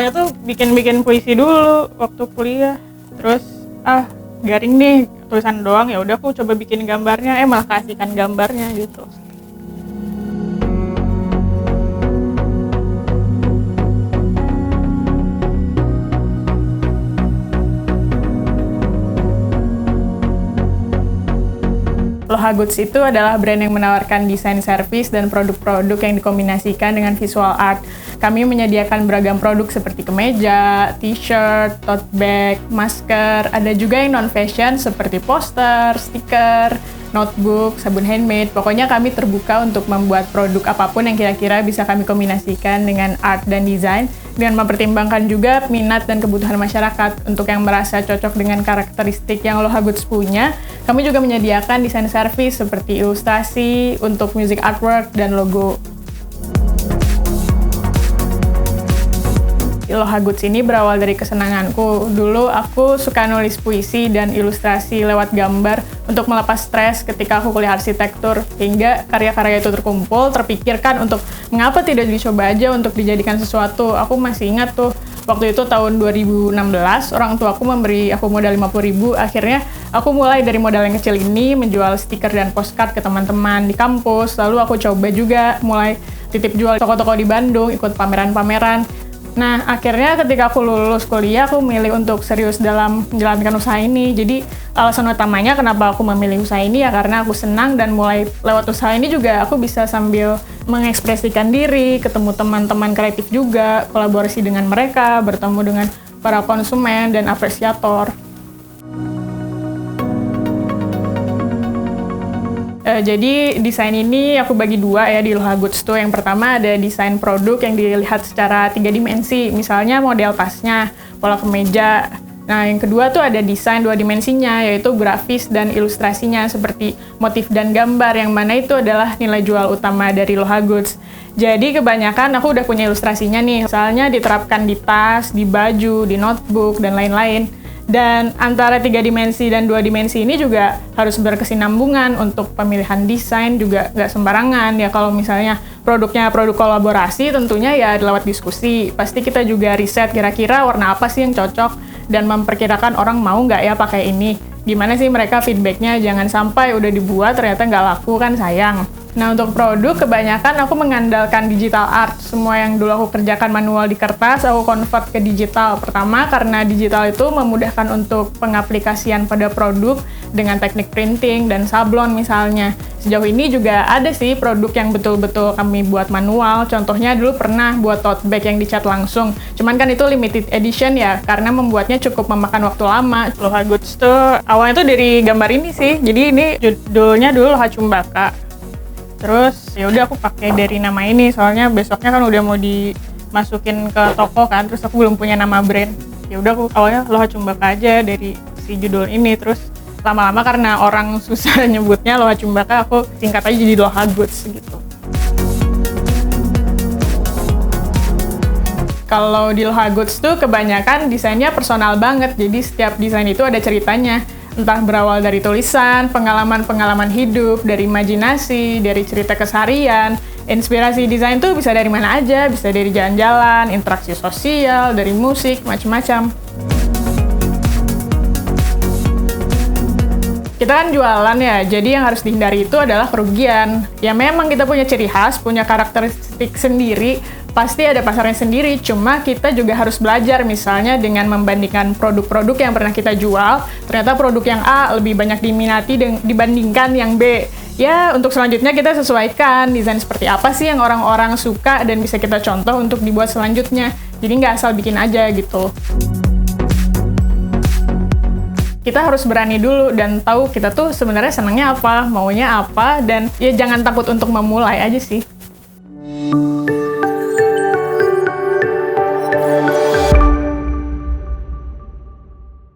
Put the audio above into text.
awalnya tuh bikin puisi dulu waktu kuliah, terus garing nih tulisan doang, ya udah aku coba bikin gambarnya, malah kasihkan gambarnya gitu. Loha Goods itu adalah brand yang menawarkan desain servis dan produk-produk yang dikombinasikan dengan visual art. Kami menyediakan beragam produk seperti kemeja, t-shirt, tote bag, masker, ada juga yang non-fashion seperti poster, stiker, notebook, sabun handmade. Pokoknya kami terbuka untuk membuat produk apapun yang kira-kira bisa kami kombinasikan dengan art dan desain, dengan mempertimbangkan juga minat dan kebutuhan masyarakat. Untuk yang merasa cocok dengan karakteristik yang Loha Goods punya, kami juga menyediakan desain servis seperti ilustrasi untuk music artwork dan logo. Loha Goods ini berawal dari kesenanganku. Dulu aku suka nulis puisi dan ilustrasi lewat gambar untuk melepas stres ketika aku kuliah arsitektur. Hingga karya-karya itu terkumpul, terpikirkan untuk mengapa tidak dicoba aja untuk dijadikan sesuatu. Aku masih ingat tuh, waktu itu tahun 2016, orang tua aku memberi aku modal 50.000. Akhirnya aku mulai dari modal yang kecil ini menjual stiker dan postcard ke teman-teman di kampus. Lalu aku coba juga mulai titip jual toko-toko di Bandung, ikut pameran-pameran. Nah, akhirnya ketika aku lulus kuliah, aku memilih untuk serius dalam menjalankan usaha ini. Jadi, alasan utamanya kenapa aku memilih usaha ini ya karena aku senang, dan mulai lewat usaha ini juga aku bisa sambil mengekspresikan diri, ketemu teman-teman kreatif juga, kolaborasi dengan mereka, bertemu dengan para konsumen dan apresiator. Jadi desain ini aku bagi dua ya di Loha Goods tuh. Yang pertama ada desain produk yang dilihat secara 3 dimensi, misalnya model tasnya, pola kemeja. Nah, yang kedua tuh ada desain 2 dimensinya, yaitu grafis dan ilustrasinya seperti motif dan gambar, yang mana itu adalah nilai jual utama dari Loha Goods. Jadi kebanyakan aku udah punya ilustrasinya nih, misalnya diterapkan di tas, di baju, di notebook, dan lain-lain. Dan antara 3 dimensi dan 2 dimensi ini juga harus berkesinambungan. Untuk pemilihan desain juga nggak sembarangan ya. Kalau misalnya produknya produk kolaborasi, tentunya ya lewat diskusi. Pasti kita juga riset kira-kira warna apa sih yang cocok, dan memperkirakan orang mau nggak ya pakai ini. Gimana sih mereka feedbacknya, jangan sampai udah dibuat ternyata nggak laku, kan sayang. Nah, untuk produk kebanyakan aku mengandalkan digital art. Semua yang dulu aku kerjakan manual di kertas, aku convert ke digital. Pertama, karena digital itu memudahkan untuk pengaplikasian pada produk dengan teknik printing dan sablon misalnya. Sejauh ini juga ada sih produk yang betul-betul kami buat manual. Contohnya dulu pernah buat tote bag yang dicat langsung. Cuman kan itu limited edition ya, karena membuatnya cukup memakan waktu lama. Loha Goods tuh awalnya tuh dari gambar ini sih. Jadi ini judulnya dulu Loha Cumbaka. Terus ya udah aku pakai dari nama ini, soalnya besoknya kan udah mau dimasukin ke toko kan, terus aku belum punya nama brand. Ya udah aku awalnya Loha Cumbaka aja dari si judul ini, terus lama-lama karena orang susah nyebutnya Loha Cumbaka, aku singkat aja jadi Loha Goods gitu. Kalau di Loha Goods tuh kebanyakan desainnya personal banget, jadi setiap desain itu ada ceritanya. Entah berawal dari tulisan, pengalaman-pengalaman hidup, dari imajinasi, dari cerita keseharian. Inspirasi desain tuh bisa dari mana aja, bisa dari jalan-jalan, interaksi sosial, dari musik, macam-macam. Kita kan jualan ya, jadi yang harus dihindari itu adalah kerugian. Ya memang kita punya ciri khas, punya karakteristik sendiri, pasti ada pasarnya sendiri, cuma kita juga harus belajar, misalnya dengan membandingkan produk-produk yang pernah kita jual, ternyata produk yang A lebih banyak diminati dibandingkan yang B. Ya, untuk selanjutnya kita sesuaikan desain seperti apa sih yang orang-orang suka dan bisa kita contoh untuk dibuat selanjutnya. Jadi nggak asal bikin aja gitu. Kita harus berani dulu dan tahu kita tuh sebenarnya senangnya apa, maunya apa, dan ya jangan takut untuk memulai aja sih.